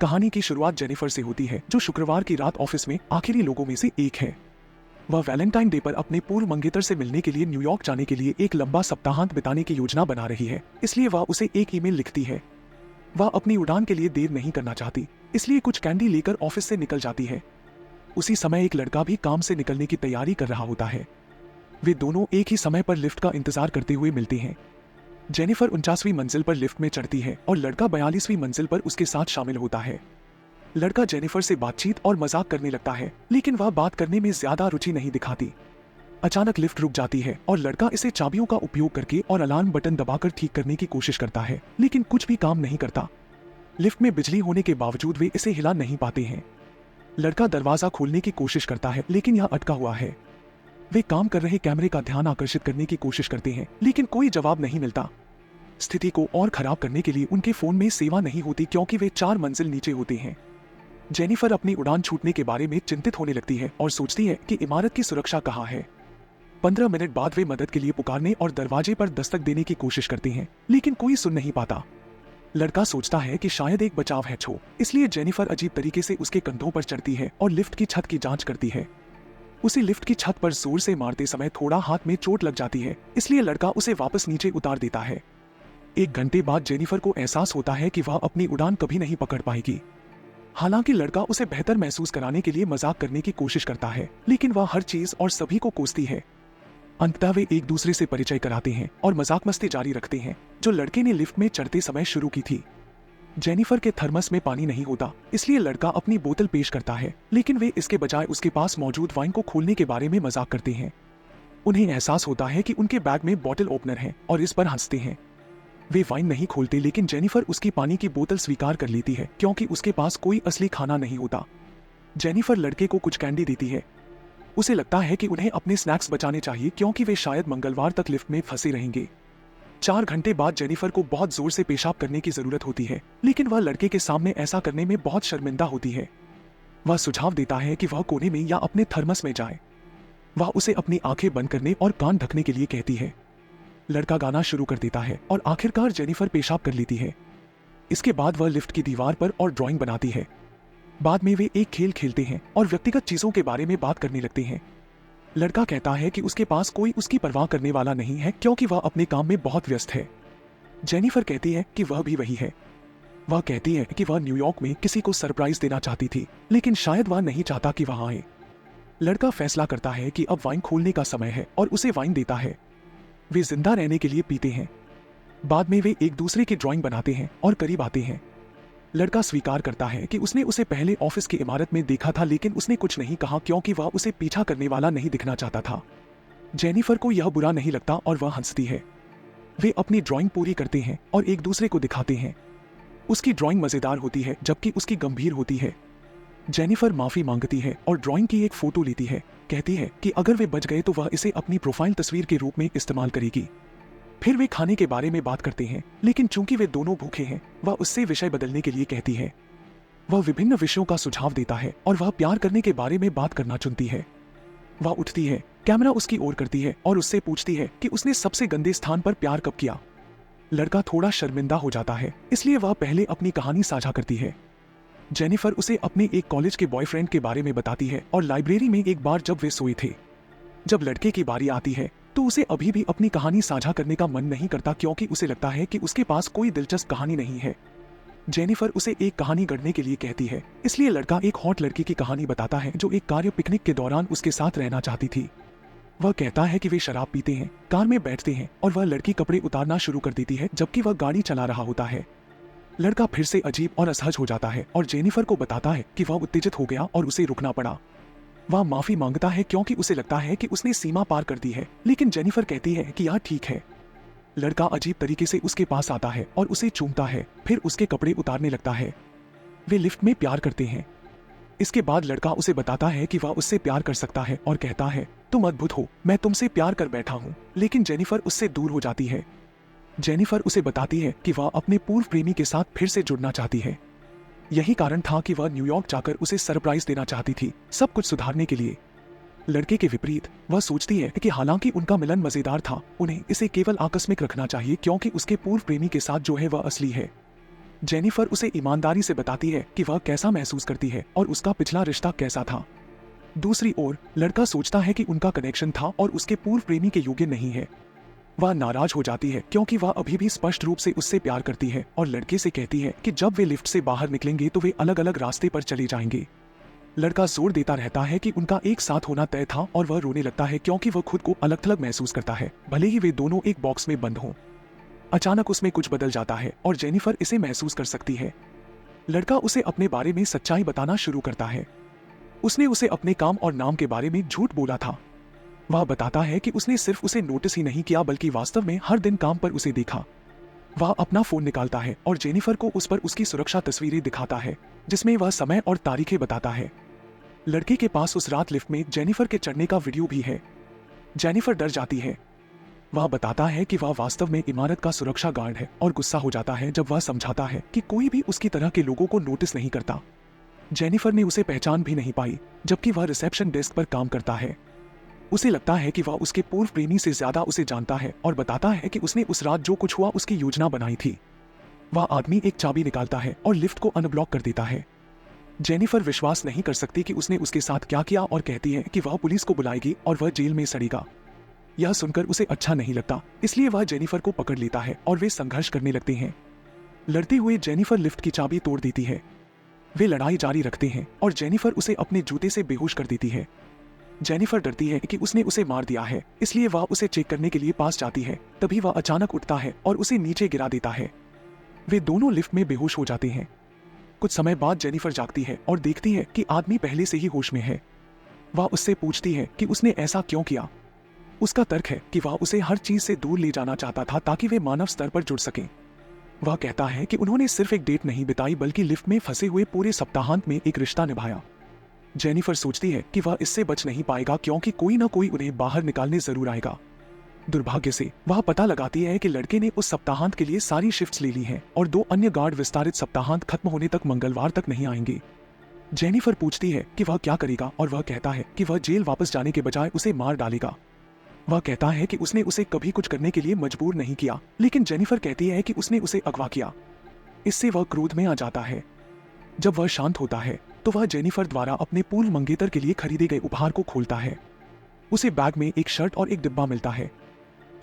कहानी की शुरुआत जेनिफर से होती है, जो शुक्रवार की रात ऑफिस में आखिरी लोगों में से एक है। वह वैलेंटाइन डे पर अपने पूर्व मंगेतर से मिलने के लिए न्यूयॉर्क जाने के लिए एक लंबा सप्ताहांत बिताने की योजना बना रही है, इसलिए वह उसे एक ईमेल लिखती है। वह अपनी उड़ान के लिए देर नहीं करना चाहती, इसलिए कुछ कैंडी लेकर ऑफिस से निकल जाती है। उसी समय एक लड़का भी काम से निकलने की तैयारी कर रहा होता है। वे दोनों एक ही समय पर लिफ्ट का इंतजार करते हुए मिलते हैं। जेनिफर 49वीं मंजिल पर लिफ्ट में चढ़ती है और लड़का 42वीं मंजिल पर उसके साथ शामिल होता है। लड़का जेनिफर से बातचीत और मजाक करने लगता है, लेकिन वह बात करने में ज्यादा रुचि नहीं दिखाती। अचानक लिफ्ट रुक जाती है और लड़का इसे चाबियों का उपयोग करके और अलार्म बटन दबाकर ठीक करने की कोशिश करता है, लेकिन कुछ भी काम नहीं करता। लिफ्ट में बिजली होने के बावजूद वे इसे हिला नहीं पाते हैं। लड़का दरवाजा खोलने की कोशिश करता है, लेकिन यह अटका हुआ है। वे काम कर रहे कैमरे का ध्यान आकर्षित करने की कोशिश करते हैं, लेकिन कोई जवाब नहीं मिलता। स्थिति को और खराब करने के लिए उनके फोन में सेवा नहीं होती, क्योंकि वे 4 मंजिल नीचे होते हैं। जेनिफर अपनी उड़ान छूटने के बारे में चिंतित होने लगती है और सोचती है कि इमारत की सुरक्षा कहाँ है। 15 मिनट बाद वे मदद के लिए पुकारने और दरवाजे पर दस्तक देने की कोशिश करते हैं, लेकिन कोई सुन नहीं पाता। लड़का सोचता है कि शायद एक बचाव है इसलिए जेनिफर अजीब तरीके से उसके कंधों पर चढ़ती है और लिफ्ट की छत की जांच करती है। उसे लिफ्ट की छत पर जोर से मारते समय थोड़ा हाथ में चोट लग जाती है, इसलिए लड़का उसे वापस नीचे उतार देता है। 1 घंटे बाद जेनिफर को एहसास होता है कि वह अपनी उड़ान कभी नहीं पकड़ पाएगी। हालांकि लड़का उसे बेहतर महसूस कराने के लिए मजाक करने की कोशिश करता है, लेकिन वह हर चीज और सभी को कोसती है। अंततः वे एक दूसरे से परिचय कराते हैं और मजाक मस्ती जारी रखते हैं, जो लड़के ने लिफ्ट में चढ़ते समय शुरू की थी। जेनिफर के थर्मस में पानी नहीं होता, इसलिए लड़का अपनी बोतल पेश करता है, लेकिन वे इसके बजाय उसके पास मौजूद वाइन को खोलने के बारे में मजाक करते हैं। उन्हें एहसास होता है कि उनके बैग में बॉटल ओपनर है और इस पर हंसते हैं। वे वाइन नहीं खोलते, लेकिन जेनिफर उसकी पानी की बोतल स्वीकार कर लेती है, क्योंकि उसके पास कोई असली खाना नहीं होता। जेनिफर लड़के को कुछ कैंडी देती है। उसे लगता है कि उन्हें अपने स्नैक्स बचाने चाहिए, क्योंकि वे शायद मंगलवार तक लिफ्ट में फंसे रहेंगे। 4 घंटे बाद जेनिफर को बहुत जोर से पेशाब करने की जरूरत होती है, लेकिन वह लड़के के सामने ऐसा करने में बहुत शर्मिंदा होती है। वह सुझाव देता है कि वह कोने में या अपने थर्मस में जाए। वह उसे अपनी आंखें बंद करने और कान ढकने के लिए कहती है। लड़का गाना शुरू कर देता है और आखिरकार जेनिफर पेशाब कर लेती है। इसके बाद वह लिफ्ट की दीवार पर और ड्राइंग बनाती है। बाद में वे एक खेल खेलते हैं और व्यक्तिगत चीजों के बारे में बात करने लगते हैं। लड़का कहता है कि उसके पास कोई उसकी परवाह करने वाला नहीं है, क्योंकि वह अपने काम में बहुत व्यस्त है। जेनिफर कहती है कि वह भी वही है। वह कहती है कि वह न्यूयॉर्क में किसी को सरप्राइज देना चाहती थी, लेकिन शायद वह नहीं चाहता कि वह आए। लड़का फैसला करता है कि अब वाइन खोलने का समय है और उसे वाइन देता है। वे जिंदा रहने के लिए पीते हैं। बाद में वे एक दूसरे की ड्राइंग बनाते हैं और करीब आते हैं। लड़का स्वीकार करता है कि उसने उसे पहले ऑफिस की इमारत में देखा था, लेकिन उसने कुछ नहीं कहा, क्योंकि वह उसे पीछा करने वाला नहीं दिखना चाहता था। जेनिफर को यह बुरा नहीं लगता और वह हंसती है। वे अपनी ड्राइंग पूरी करते हैं और एक दूसरे को दिखाते हैं। उसकी ड्राइंग मजेदार होती है, जबकि उसकी गंभीर होती है। जेनिफर माफी मांगती है और ड्राइंग की एक फोटो लेती है। कहती है कि अगर वे बच गए तो वह इसे अपनी प्रोफाइल तस्वीर के रूप में इस्तेमाल करेगी। फिर वे खाने के बारे में बात करते हैं, लेकिन चूंकि वे दोनों भूखे हैं, वह उससे विषय बदलने के लिए कहती है। वह विभिन्न विषयों का सुझाव देता है और वह प्यार करने के बारे में बात करना चुनती है। वह उठती है, कैमरा उसकी ओर करती है और उससे पूछती है कि उसने सबसे गंदे स्थान पर प्यार कब किया। लड़का थोड़ा शर्मिंदा हो जाता है, इसलिए वह पहले अपनी कहानी साझा करती है। जेनिफर उसे अपने एक कॉलेज के बॉयफ्रेंड के बारे में बताती है और लाइब्रेरी में एक बार जब वे सोए थे। जब लड़के की बारी आती है तो उसे अभी भी अपनी कहानी साझा करने का मन नहीं करता, क्योंकि उसे लगता है कि उसके पास कोई दिलचस्प कहानी नहीं है। जेनिफर उसे एक कहानी गढ़ने के लिए कहती है, इसलिए लड़का एक हॉट लड़की की कहानी बताता है जो एक कार्य पिकनिक के दौरान उसके साथ रहना चाहती थी। वह कहता है कि वे शराब पीते हैं, कार में बैठते हैं और वह लड़की कपड़े उतारना शुरू कर देती है जबकि वह गाड़ी चला रहा होता है। लड़का फिर से अजीब और असहज हो जाता है और जेनिफर को बताता है कि वह उत्तेजित हो गया और उसे रुकना पड़ा। वह माफी मांगता है, क्योंकि उसे लगता है कि उसने सीमा पार कर दी है, लेकिन जेनिफर कहती है कि यह ठीक है। लड़का अजीब तरीके से उसके पास आता है और उसे चूमता है, फिर उसके कपड़े उतारने लगता है। वे लिफ्ट में प्यार करते हैं। इसके बाद लड़का उसे बताता है कि वह उससे प्यार कर सकता है और कहता है, तुम अद्भुत हो, मैं तुमसे प्यार कर बैठा हूँ। लेकिन जेनिफर उससे दूर हो जाती है। जेनिफर उसे बताती है कि वह अपने पूर्व प्रेमी के साथ फिर से जुड़ना चाहती है। यही कारण था कि वह न्यूयॉर्क जाकर उसे सरप्राइज देना चाहती थी, सब कुछ सुधारने के लिए। लड़के के विपरीत वह सोचती है कि हालांकि उनका मिलन मजेदार था, उन्हें इसे केवल आकस्मिक रखना चाहिए, क्योंकि उसके पूर्व प्रेमी के साथ जो है वह असली है। जेनिफर उसे ईमानदारी से बताती है कि वह कैसा महसूस करती है और उसका पिछला रिश्ता कैसा था। दूसरी ओर लड़का सोचता है कि उनका कनेक्शन था और उसके पूर्व प्रेमी के योग्य नहीं है। वह नाराज हो जाती है क्योंकि वह अभी भी स्पष्ट रूप से उससे प्यार करती है और लड़के से कहती है कि जब वे लिफ्ट से बाहर निकलेंगे तो वे अलग अलग रास्ते पर चले जाएंगे। लड़का जोर देता रहता है कि उनका एक साथ होना तय था और वह रोने लगता है क्योंकि वह खुद को अलग थलग महसूस करता है, भले ही वे दोनों एक बॉक्स में बंद हों। अचानक उसमें कुछ बदल जाता है और जेनिफर इसे महसूस कर सकती है। लड़का उसे अपने बारे में सच्चाई बताना शुरू करता है। उसने उसे अपने काम और नाम के बारे में झूठ बोला था। वह बताता है कि उसने सिर्फ उसे नोटिस ही नहीं किया बल्कि वास्तव में हर दिन काम पर उसे देखा। वह अपना फोन निकालता है और जेनिफर को उस पर उसकी सुरक्षा तस्वीरें दिखाता है जिसमें वह समय और तारीखें बताता है। लड़के के पास उस रात लिफ्ट में जेनिफर के चढ़ने का वीडियो भी है। जेनिफर डर जाती है। वह बताता है कि वह वास्तव में इमारत का सुरक्षा गार्ड है और गुस्सा हो जाता है जब वह समझाता है कि कोई भी उसकी तरह के लोगों को नोटिस नहीं करता। जेनिफर ने उसे पहचान भी नहीं पाई जबकि वह रिसेप्शन डेस्क पर काम करता है। उसे लगता है कि वह उसके पूर्व प्रेमी से ज्यादा उसे जानता है और बताता है कि उसने उस रात जो कुछ हुआ उसकी योजना बनाई थी। वह आदमी एक चाबी निकालता है और लिफ्ट को अनब्लॉक कर देता है। जेनिफर विश्वास नहीं कर सकती कि उसने उसके साथ क्या किया और कहती है कि वह पुलिस को बुलाएगी और वह जेल में सड़ेगा। यह सुनकर उसे अच्छा नहीं लगता, इसलिए वह जेनिफर को पकड़ लेता है और वे संघर्ष करने लगते हैं। लड़ते हुए जेनिफर लिफ्ट की चाबी तोड़ देती है। वे लड़ाई जारी रखते हैं और जेनिफर उसे अपने जूते से बेहोश कर देती है। जेनिफर डरती है कि उसने उसे मार दिया है, इसलिए वह उसे चेक करने के लिए पास जाती है। तभी वह अचानक उठता है और उसे नीचे गिरा देता है। वे दोनों लिफ्ट में बेहोश हो जाते हैं। कुछ समय बाद जेनिफर जागती है और देखती है कि आदमी पहले से ही होश में है। वह उससे पूछती है कि उसने ऐसा क्यों किया। उसका तर्क है कि वह उसे हर चीज से दूर ले जाना चाहता था ताकि वे मानव स्तर पर जुड़ सकें। वह कहता है कि उन्होंने सिर्फ एक डेट नहीं बिताई बल्कि लिफ्ट में फंसे हुए पूरे सप्ताहांत में एक रिश्ता निभाया। जेनिफर सोचती है कि वह इससे बच नहीं पाएगा क्योंकि कोई ना कोई उन्हें बाहर निकालने जरूर आएगा। दुर्भाग्य से वह पता लगाती है कि लड़के ने उस सप्ताहांत के लिए सारी शिफ्ट्स ले ली हैं और 2 अन्य गार्ड विस्तारित सप्ताहांत खत्म होने तक मंगलवार तक नहीं आएंगे। जेनिफर पूछती है कि वह क्या करेगा और वह कहता है कि वह जेल वापस जाने के बजाय उसे मार डालेगा। वह कहता है कि उसने उसे कभी कुछ करने के लिए मजबूर नहीं किया, लेकिन जेनिफर कहती है कि उसने उसे अगवा किया। इससे वह क्रोध में आ जाता है। जब वह शांत होता है तो वह जेनिफर द्वारा अपने पूर्व मंगेतर के लिए खरीदे गए उपहार को खोलता है। उसे बैग में एक शर्ट और एक डिब्बा मिलता है।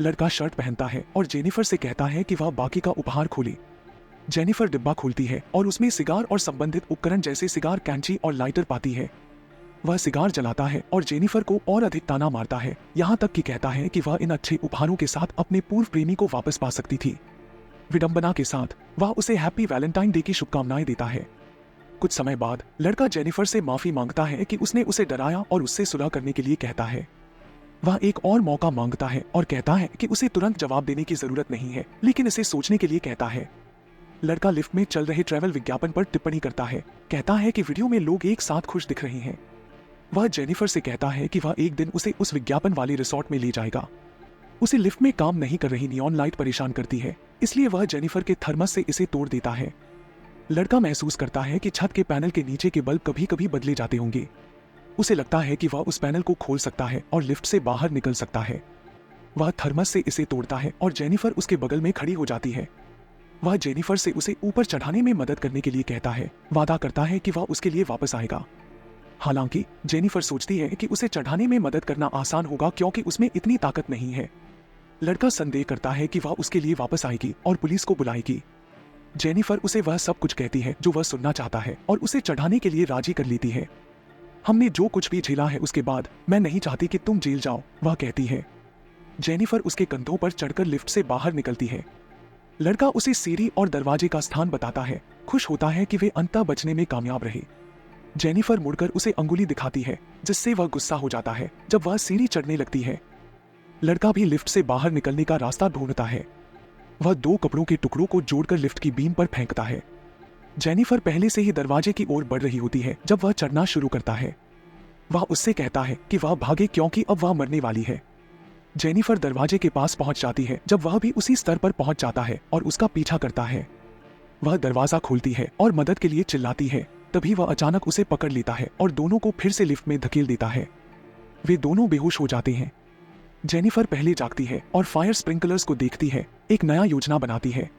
लड़का शर्ट पहनता है और जेनिफर से कहता है कि वह बाकी का उपहार खोले। जेनिफर डिब्बा खोलती है और उसमें सिगार और संबंधित उपकरण जैसे सिगार कैंची और लाइटर पाती है। वह सिगार जलाता है और जेनिफर को और अधिक ताना मारता है, यहाँ तक कि कहता है कि वह इन अच्छे उपहारों के साथ अपने पूर्व प्रेमी को वापस पा सकती थी। विडंबना के साथ वह उसे हैप्पी वैलेंटाइन डे की शुभकामनाएं देता है। कुछ समय बाद लड़का जेनिफर से माफी मांगता है कि उसने उसे डराया और उससे सुलह करने के लिए कहता है। वह एक और मौका मांगता है और कहता है कि उसे तुरंत जवाब देने की जरूरत नहीं है, लेकिन इसे सोचने के लिए कहता है। लड़का लिफ्ट में चल रहे ट्रैवल विज्ञापन पर टिप्पणी करता है, कहता है कि वीडियो में लोग एक साथ खुश दिख रहे हैं। वह जेनिफर से कहता है कि वह एक दिन उसे उस विज्ञापन वाले रिसोर्ट में ले जाएगा। उसे लिफ्ट में काम नहीं कर रही नियॉन लाइट परेशान करती है, इसलिए वह जेनिफर के थर्मस से इसे तोड़ देता है। लड़का महसूस करता है कि छत के पैनल के नीचे के बल्ब कभी कभी बदले जाते होंगे। उसे लगता है कि वह उस पैनल को खोल सकता है और लिफ्ट से बाहर निकल सकता है। वह थर्मस से इसे तोड़ता है और जेनिफर उसके बगल में खड़ी हो जाती है। वह जेनिफर से उसे ऊपर चढ़ाने में मदद करने के लिए कहता है, वादा करता है कि वह उसके लिए वापस आएगा। हालांकि जेनिफर सोचती है कि उसे चढ़ाने में मदद करना आसान होगा क्योंकि उसमें इतनी ताकत नहीं है। लड़का संदेह करता है कि वह उसके लिए वापस आएगी और पुलिस को बुलाएगी। जेनिफर उसे वह सब कुछ कहती है जो वह सुनना चाहता है और उसे चढ़ाने के लिए राजी कर लेती है। हमने जो कुछ भी झेला है उसके बाद मैं नहीं चाहती कि तुम जेल जाओ, वह कहती है। जेनिफर उसके कंधों पर चढ़कर लिफ्ट से बाहर निकलती है। लड़का उसे सीढ़ी और दरवाजे का स्थान बताता है, खुश होता है कि वे अंततः बचने में कामयाब रहे। जेनिफर मुड़कर उसे अंगुली दिखाती है, जिससे वह गुस्सा हो जाता है जब वह सीढ़ी चढ़ने लगती है। लड़का भी लिफ्ट से बाहर निकलने का रास्ता ढूंढता है। वह 2 कपड़ों के टुकड़ों को जोड़कर लिफ्ट की बीम पर फेंकता है। जेनिफर पहले से ही दरवाजे की ओर बढ़ रही होती है जब वह चढ़ना शुरू करता है। वह उससे कहता है कि वह भागे क्योंकि अब वह मरने वाली है। जेनिफर दरवाजे के पास पहुंच जाती है जब वह भी उसी स्तर पर पहुंच जाता है और उसका पीछा करता है। वह दरवाजा खोलती है और मदद के लिए चिल्लाती है, तभी वह अचानक उसे पकड़ लेता है और दोनों को फिर से लिफ्ट में धकेल देता है। वे दोनों बेहोश हो जाते हैं। जेनिफर पहले जागती है और फायर स्प्रिंकलर्स को देखती है, एक नया योजना बनाती है।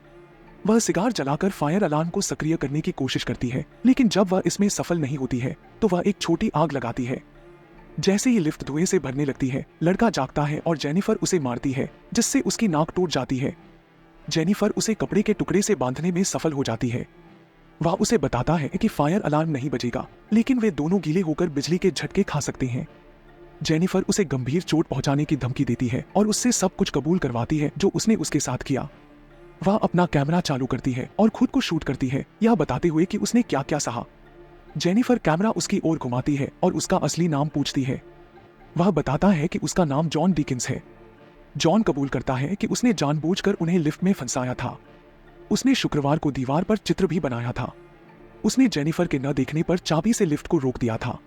वह सिगार जलाकर फायर अलार्म को सक्रिय करने की कोशिश करती है, लेकिन जब वह इसमें सफल नहीं होती है तो वह एक छोटी आग लगाती है। जैसे ही लिफ्ट धुएं से भरने लगती है, लड़का जागता है और जेनिफर उसे मारती है, जिससे उसकी नाक टूट जाती है। जेनिफर उसे कपड़े के टुकड़े से बांधने में सफल हो जाती है। वह उसे बताता है कि फायर अलार्म नहीं बजेगा, लेकिन वे दोनों गीले होकर बिजली के झटके खा सकते हैं। जेनिफर उसे गंभीर चोट पहुंचाने की धमकी देती है और उससे सब कुछ कबूल करवाती है जो उसने उसके साथ किया। वह अपना कैमरा चालू करती है और खुद को शूट करती है, यह बताते हुए कि उसने क्या क्या सहा। जेनिफर कैमरा उसकी ओर घुमाती है और उसका असली नाम पूछती है। वह बताता है कि उसका नाम जॉन डिकिंस है। जॉन कबूल करता है कि उसने जानबूझकर उन्हें लिफ्ट में फंसाया था। उसने शुक्रवार को दीवार पर चित्र भी बनाया था। उसने जेनिफर के न देखने पर चाबी से लिफ्ट को रोक दिया था।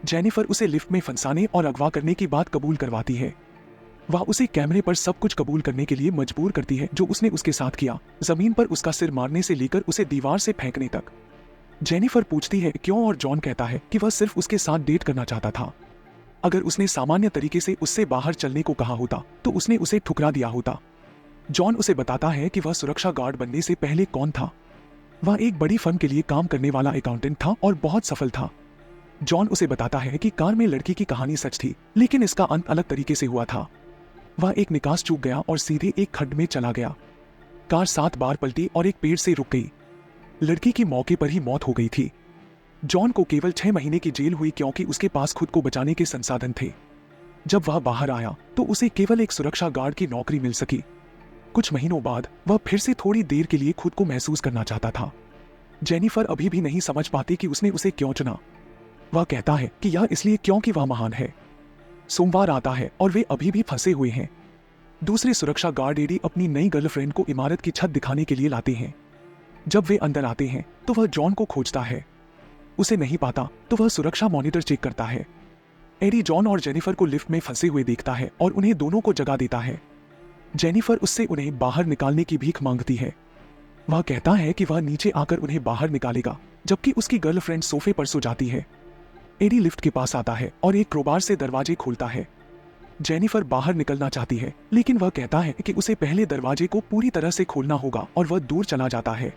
जेनिफर उसे लिफ्ट में फंसाने और अगवा करने की बात कबूल करवाती है। वह उसे कैमरे पर सब कुछ कबूल करने के लिए मजबूर करती है जो उसने उसके साथ किया, जमीन पर उसका सिर मारने से लेकर उसे दीवार से फेंकने तक। जेनिफर पूछती है क्यों और जॉन कहता है कि वह सिर्फ उसके साथ डेट करना चाहता था। अगर उसने सामान्य तरीके से उससे बाहर चलने को कहा होता तो उसने उसे ठुकरा दिया होता। जॉन उसे बताता है कि वह सुरक्षा गार्ड बनने से पहले कौन था। वह एक बड़ी फर्म के लिए काम करने वाला अकाउंटेंट था और बहुत सफल था। जॉन उसे बताता है कि कार में लड़की की कहानी सच थी, लेकिन इसका अंत अलग तरीके से हुआ था। वह एक निकास चूक गया और सीधे एक खड्ड में चला गया। कार 7 बार पलटी और एक पेड़ से रुक गई। लड़की की मौके पर ही मौत हो गई थी। जॉन को केवल 6 महीने की जेल हुई क्योंकि उसके पास खुद को बचाने के संसाधन थे। जब वह बाहर आया तो उसे केवल एक सुरक्षा गार्ड की नौकरी मिल सकी। कुछ महीनों बाद वह फिर से थोड़ी देर के लिए खुद को महसूस करना चाहता था। जेनिफर अभी भी नहीं समझ पाती कि उसने उसे क्यों चुना। वह कहता है कि यह इसलिए क्योंकि वह महान है। सोमवार आता है और वे अभी भी फंसे हुए हैं। दूसरे सुरक्षा गार्ड एडी अपनी नई गर्लफ्रेंड को इमारत की छत दिखाने के लिए लाते हैं। जब वे अंदर आते हैं तो वह जॉन को खोजता है। उसे नहीं पाता तो वह सुरक्षा मॉनिटर चेक करता है। एडी जॉन और जेनिफर को लिफ्ट में फंसे हुए देखता है और उन्हें दोनों को जगा देता है। जेनिफर उससे उन्हें बाहर निकालने की भीख मांगती है। वह कहता है कि वह नीचे आकर उन्हें बाहर निकालेगा, जबकि उसकी गर्लफ्रेंड सोफे पर सो जाती है। एडी लिफ्ट के पास आता है और एक क्रोबार से दरवाजे खोलता है। जेनिफर बाहर निकलना चाहती है, लेकिन वह कहता है कि उसे पहले दरवाजे को पूरी तरह से खोलना होगा और वह दूर चला जाता है।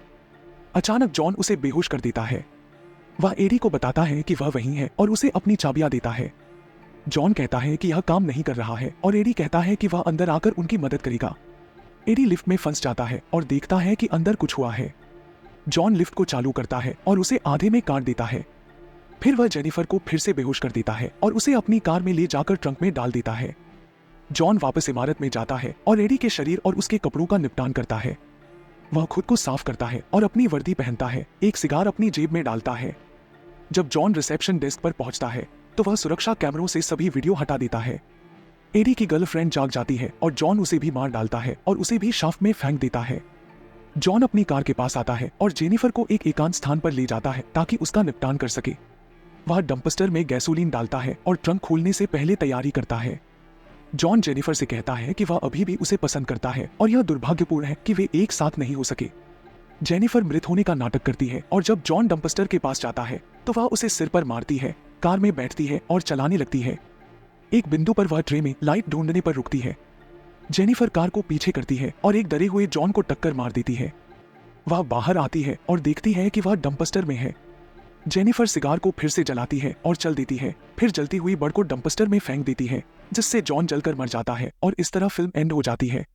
अचानक जॉन उसे बेहोश कर देता है। वह एडी को बताता है कि वह वहीं है और उसे अपनी चाबियां देता है। जॉन कहता है कि यह काम नहीं कर रहा है और एडी कहता है कि वह अंदर आकर उनकी मदद करेगा। एडी लिफ्ट में फंस जाता है और देखता है कि अंदर कुछ हुआ है। जॉन लिफ्ट को चालू करता है और उसे आधे में काट देता है। फिर वह जेनिफर को फिर से बेहोश कर देता है और उसे अपनी कार में ले जाकर ट्रंक में डाल देता है। जॉन वापस इमारत में जाता है और एडी के शरीर और उसके कपड़ों का निपटान करता है। वह खुद को साफ करता है और अपनी वर्दी पहनता है, एक सिगार अपनी जेब में डालता है। जब जॉन रिसेप्शन डेस्क पर पहुंचता है तो वह सुरक्षा कैमरों से सभी वीडियो हटा देता है। एडी की गर्लफ्रेंड जाग जाती है और जॉन उसे भी मार डालता है और उसे भी शाफ्ट में फेंक देता है। जॉन अपनी कार के पास आता है और जेनिफर को एक एकांत स्थान पर ले जाता है ताकि उसका निपटान कर सके। वह डंपस्टर में गैसोलीन डालता है और ट्रंक खोलने से पहले तैयारी करता है। जॉन जेनिफर से कहता है कि वह अभी भी उसे पसंद करता है और यह दुर्भाग्यपूर्ण है कि वे एक साथ नहीं हो सके। जेनिफर मृत होने का नाटक करती है और जब जॉन डंपस्टर के पास जाता है तो वह उसे सिर पर मारती है, कार में बैठती है और चलाने लगती है। एक बिंदु पर वह ट्रे में लाइट ढूंढने पर रुकती है। जेनिफर कार को पीछे करती है और एक डरे हुए जॉन को टक्कर मार देती है। वह बाहर आती है और देखती है कि वह डंपस्टर में है। जेनिफर सिगार को फिर से जलाती है और चल देती है, फिर जलती हुई बड़ को डंपस्टर में फेंक देती है, जिससे जॉन जलकर मर जाता है और इस तरह फिल्म एंड हो जाती है।